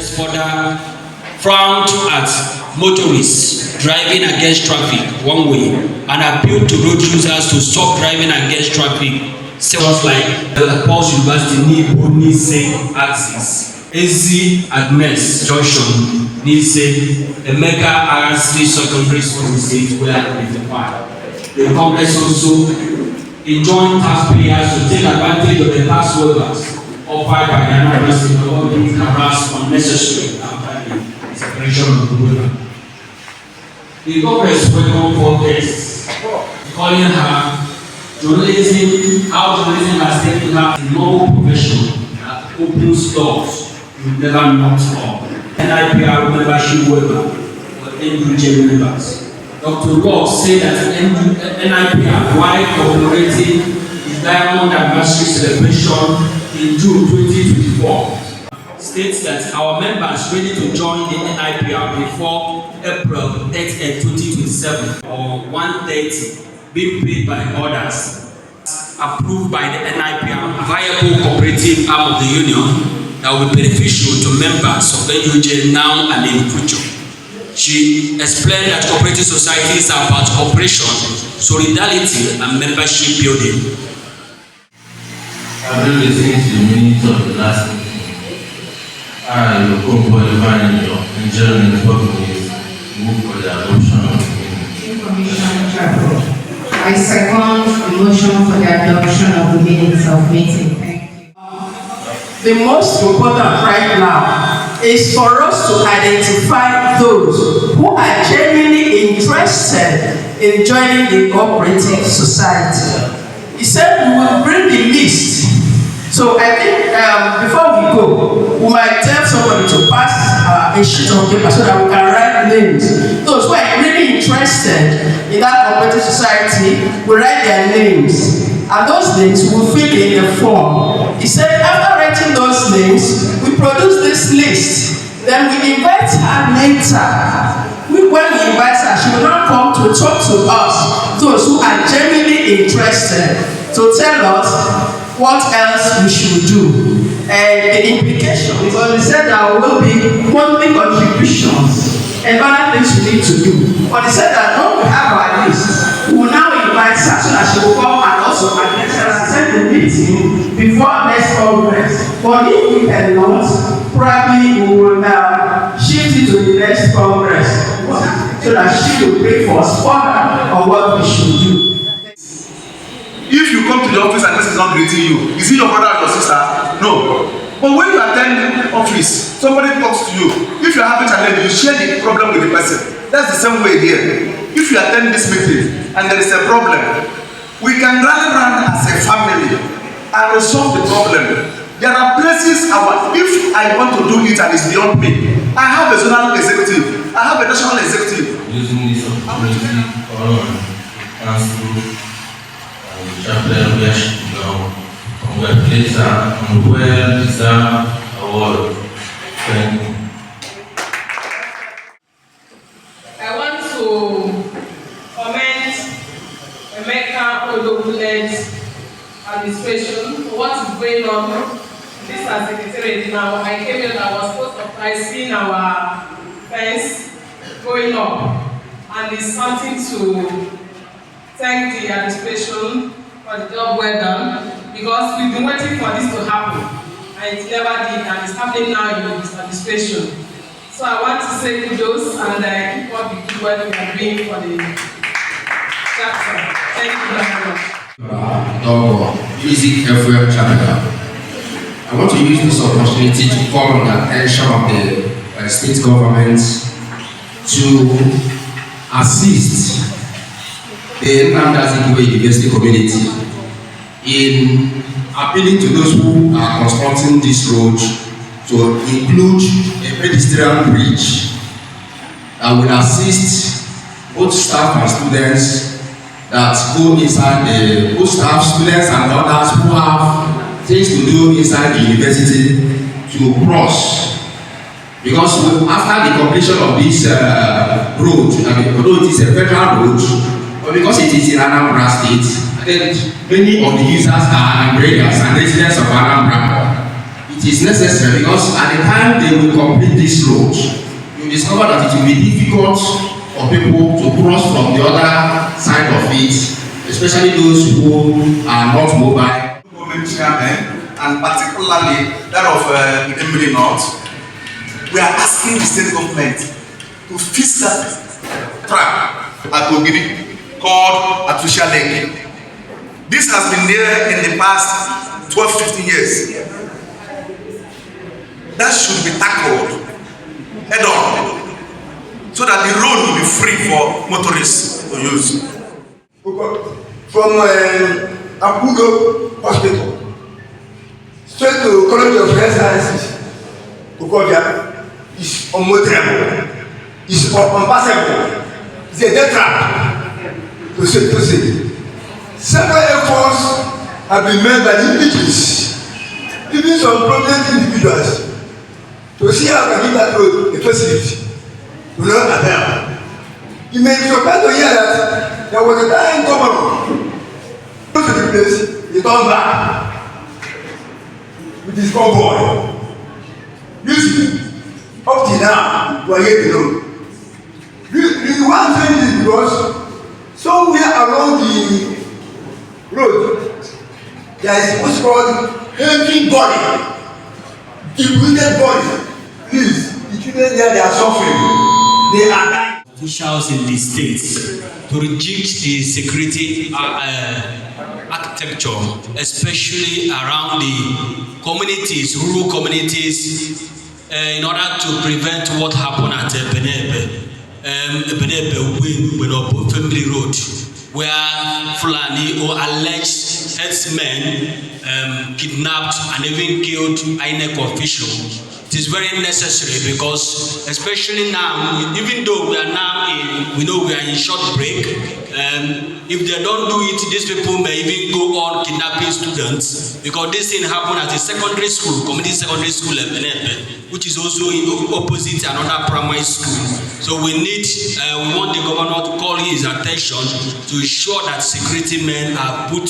Congress further frowned at motorists driving against traffic one way and appealed to road users to stop driving against traffic. Sectors like the Pulse University need Nise axis, Ezi Agnes Junction, Nise, Emeka Arasi Secondary School State were identified. The Congress also enjoined taxpayers to take advantage of the tax waivers offered by the Anambra State of being harassed unnecessarily after the separation of the waiver. The Congress welcomed four guests, calling her journalism, how journalism has taken her a noble profession that opens doors you never knocked on. NIPR membership waiver for NUJ members. Dr. Ross said that NIPR, while commemorating the Diamond Anniversary celebration in June 2024, states that our members ready to join the NIPR before April 30, 2027 or 1:30 being paid by others approved by the NIPR, a viable cooperative arm of the union that will be beneficial to members of NUJ now and in the future. She explained that cooperative societies are about cooperation, solidarity, and membership building. I've been listening to the minutes of the last meeting. I, your co-qualifying your engineering companies, move for the adoption of the I second the motion for the adoption of the minutes of meeting. Thank you. The most important right now is for us to identify those who are genuinely interested in joining the cooperative society. He said we will bring the list. So I think before we go, we might tell somebody to pass a sheet of paper so that we can write names. Those who are really interested in that cooperative society will write their names. And those names will fill in the form. He said after writing those names, we produce this list. Then we invite her later. When we invite her, she will now come to talk to us, those who are genuinely interested, to tell us what else we should do. And the implication, because we said there will be monthly contributions and other things we need to do. But he said that when we have our list, we will now invite her so that she will come and also address us and send the meeting before next Congress. But if we cannot, probably we will shift it to the next Congress so that she will pray for us further on what we should do. If you come to the office and person is not greeting you, is he your brother or your sister? No. But when you attend the office, somebody talks to you. If you are having a challenge, you share the problem with the person. That's the same way here. If you attend this meeting and there is a problem, we can rally around as a family and resolve the problem. There are places if I want to do it and it's beyond me, I have a zonal executive, I have a national executive. Using this opportunity for council and chaplain, we are congratulate her on well-deserved award. Thank you. I want to commend Emeka Odogule's administration for what is going on. This as secretary now. I came here and I was so surprised seeing our fence going up, and it's something to thank the administration for the job well done, because we've been waiting for this to happen and it never did, and it's happening now in this administration. So I want to say kudos and keep up the good work we are doing for the chapter. Thank you very much. Music FM channel. I want to use this opportunity to call on the attention of the state government to assist the Anambra University community in appealing to those who are constructing this road to include a pedestrian bridge that will assist both staff and students that go inside both staff, students and others who have things to do inside the university to cross. Because after the completion of this road, although it is a federal road, but because it is in Anambra State, then many of the users are Anambras and residents of Anambra. It it is necessary because at the time they will complete this road, you discover that it will be difficult for people to cross from the other side of it, especially those who are not mobile. Government chairman, and particularly that of Anambra North, we are asking the state government to fix that trap at Ogidi called artificial lake. This has been there in the past 12-15 years. That should be tackled head on so that the road will be free for motorists to use. From Apudo Hospital straight to College of Health Sciences, Bukovia is unmotorable, is unpassable, it's a death trap to say. Several efforts have been made by the individuals, even some prominent individuals, to see how to give that road a facility. Do not avail. You may be surprised to hear that there was a time governor go to the place, he turned back with his convoy. You see, up till now, we are yet to know. The one thing is because somewhere along the road, there is what's called heavy body, depleted body. Please, the children there, they are suffering. They are dying. Officials in the states to reject the security architecture, especially around the communities, rural communities, in order to prevent what happened at Benebe Family Road, where Fulani or alleged headsmen kidnapped and even killed INEC officials. It is very necessary because, especially now, even though we are now we are in short break, if they don't do it, these people may even go on kidnapping students, because this thing happened at a secondary school, community secondary school at Benebe, which is also in opposite another primary school. So we want the governor to call his attention to ensure that security men are put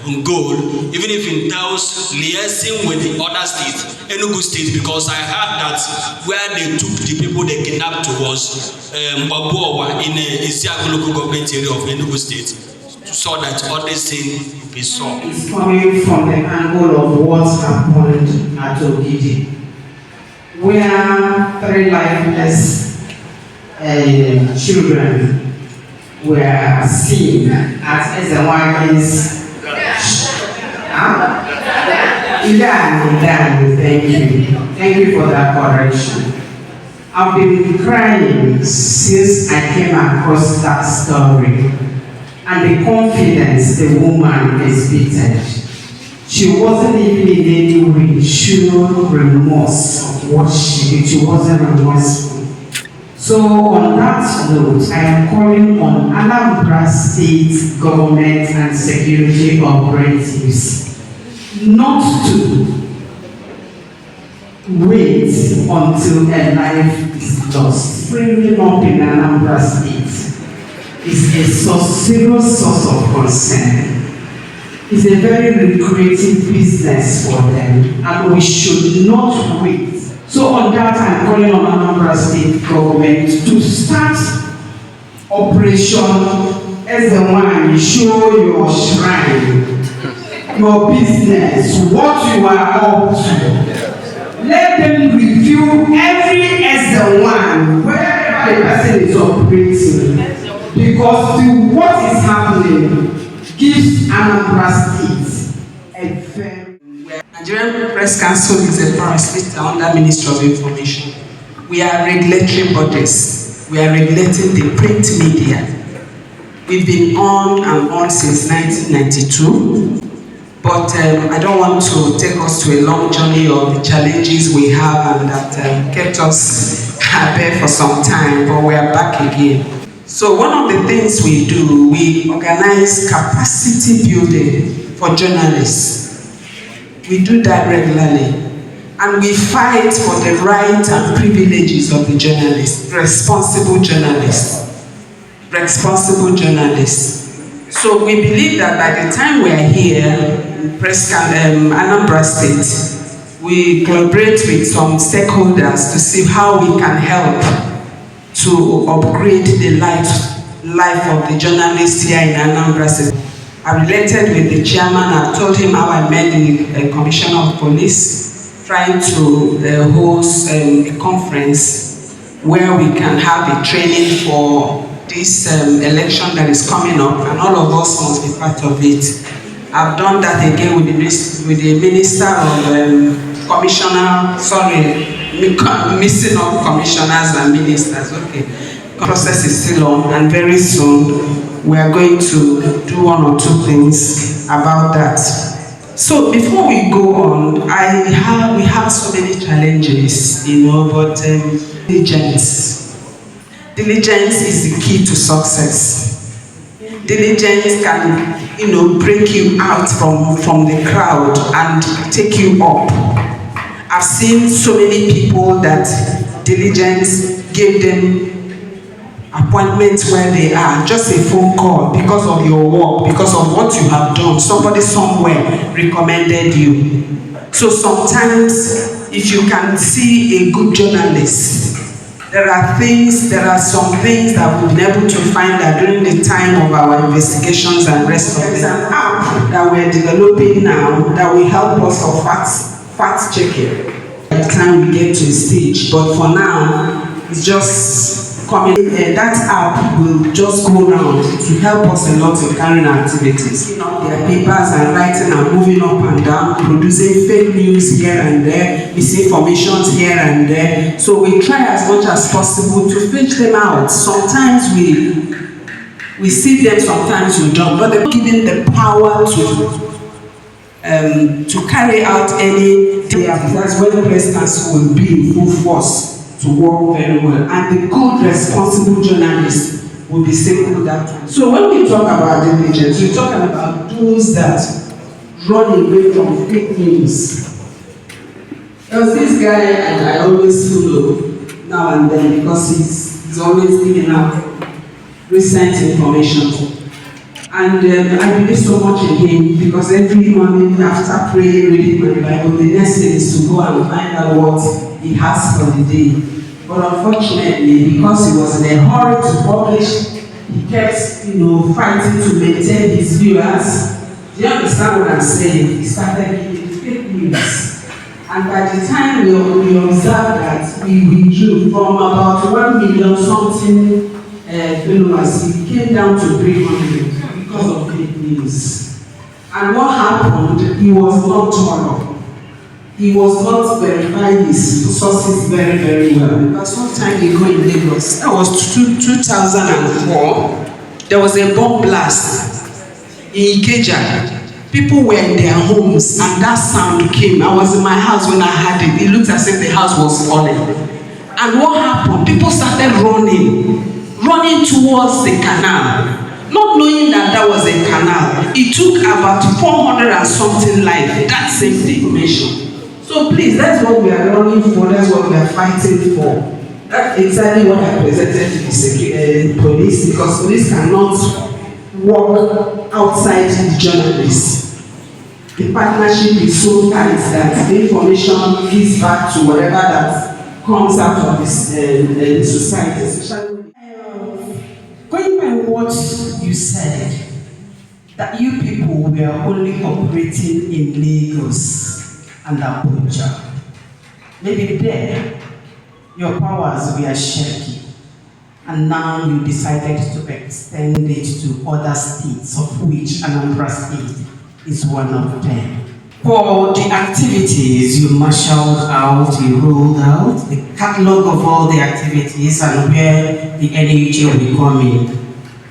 on goal, even if it entails liaising with the other state, Enugu state, because I heard that where they took the people they kidnapped was Mbabuawa in a Isiago local government area of Enugu state, so that all this thing be solved. It's coming from the angle of what happened at Ogidi, where 3 lifeless children were seen at Ezewagi's. Thank you for that correction. I've been crying since I came across that story, and the confidence the woman exhibited. She wasn't even in any way showing remorse of what she did. She wasn't remorseful. So on that note, I am calling on Anambra State government and security operatives not to wait until a life is lost. Bringing up in Anambra State is a serious source of concern. It's a very lucrative business for them, and we should not wait. So on that, I'm calling on Anambra State government to start Operation as the one show your shrine, your business, what you are up to. Let them review every S1 wherever the person is operating, because what is happening gives Anambra State a very... Nigerian Press Council is a parastatal under Ministry of Information. We are regulatory bodies. We are regulating the print media. We've been on and on since 1992, but I don't want to take us to a long journey of the challenges we have and that kept us there for some time, but we are back again. So one of the things we do, we organize capacity building for journalists. We do that regularly, and we fight for the rights and privileges of the journalists, responsible journalists. So we believe that by the time we are here in Anambra State, we collaborate with some stakeholders to see how we can help to upgrade the life of the journalists here in Anambra State. I related with the chairman. I told him how I met the commissioner of police, trying to host a conference where we can have a training for this election that is coming up, and all of us must be part of it. I've done that again with the minister of missing of commissioners and ministers. Okay, the process is still on, and very soon we are going to do one or two things about that. So before we go on, we have so many challenges, but diligence. Diligence is the key to success. Diligence can, break you out from the crowd and take you up. I've seen so many people that diligence gave them appointments where they are, just a phone call because of your work, because of what you have done. Somebody somewhere recommended you. So sometimes, if you can see a good journalist, there are some things that we've been able to find that during the time of our investigations and rest of it. There's an app that we're developing now that will help us for fact checking by the time we get to a stage. But for now, it's just coming. That app will just go around to help us a lot in carrying activities. Their papers and writing and moving up and down, producing fake news here and there, misinformations here and there. So we try as much as possible to filter them out. Sometimes we see them, sometimes we don't, but they're given the power to carry out any. That's when the press council will be in full force to work very well, and the good responsible journalists will be singled out. So when we talk about diligence, we're talking about those that run away from fake news. There was this guy, and I always follow now and then because he's always giving out recent information. And I believe so much in him because every morning after praying, reading my Bible, the next thing is to go and find out what he has for the day. But unfortunately, because he was in a hurry to publish, he kept, fighting to maintain his viewers. Do you understand what I'm saying? He started giving fake news. And by the time we observed that, we withdrew from about 1 million something followers, he came down to 300 because of fake news. And what happened, he was not thorough. He was not verifying his sources very, very well. Because one time they go in Lagos, that was 2004, there was a bomb blast in Ikeja. People were in their homes and that sound came. I was in my house when I heard it. It looked as if the house was falling. And what happened? People started running towards the canal. Not knowing that was a canal. It took about 400 and something lives. That same information. So please, that's what we are running for, that's what we are fighting for. That's exactly what I presented to the police, because police cannot work outside the journalists. The partnership is so tight that the information gives back to whatever that comes out of the society. Especially going by what you said, that you people were only operating in Lagos and Abuja. Maybe there, your powers were shaky, and now you decided to extend it to other states, of which Anambra State is one of them. For the activities you marshaled out, you rolled out, the catalog of all the activities and where the NUJ will come in.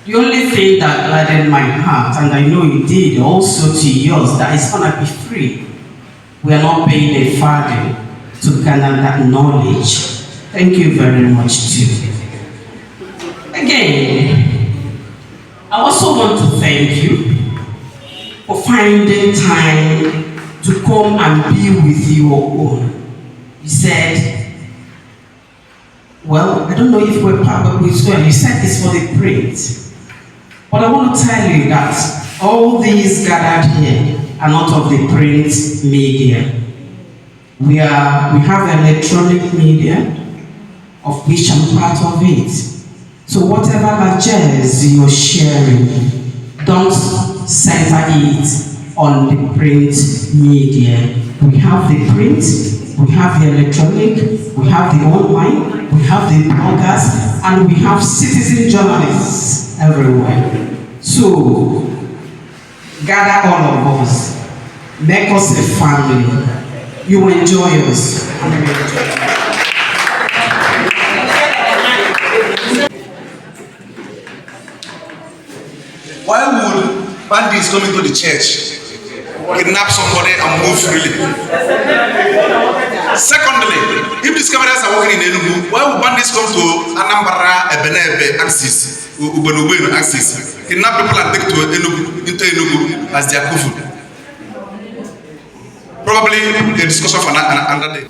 The only thing that gladdened my heart, and I know you did also to yours, that is gonna be free. We are not paying a farthing to gather that knowledge. Thank you very much too. Again, I also want to thank you for finding time to come and be with your own. You said, well, I don't know if we're probably well, you said it's for the print. But I want to tell you that all these gathered here are not of the print media. We have electronic media, of which I'm part of it. So whatever largesse you're sharing, don't center it on the print media. We have the print, we have the electronic, we have the online, we have the bloggers, and we have citizen journalists everywhere. So gather all of us, make us a family. You enjoy us, and we enjoy you. Why would bandits come into the church, kidnap somebody and move freely? Secondly, if these cameras are working in Enugu, why would bandits come to Anambra, Ebenebe axis, Ubenubenu axis, kidnap people and take to Enugu, into Enugu as their kufu? Probably a discussion for another day.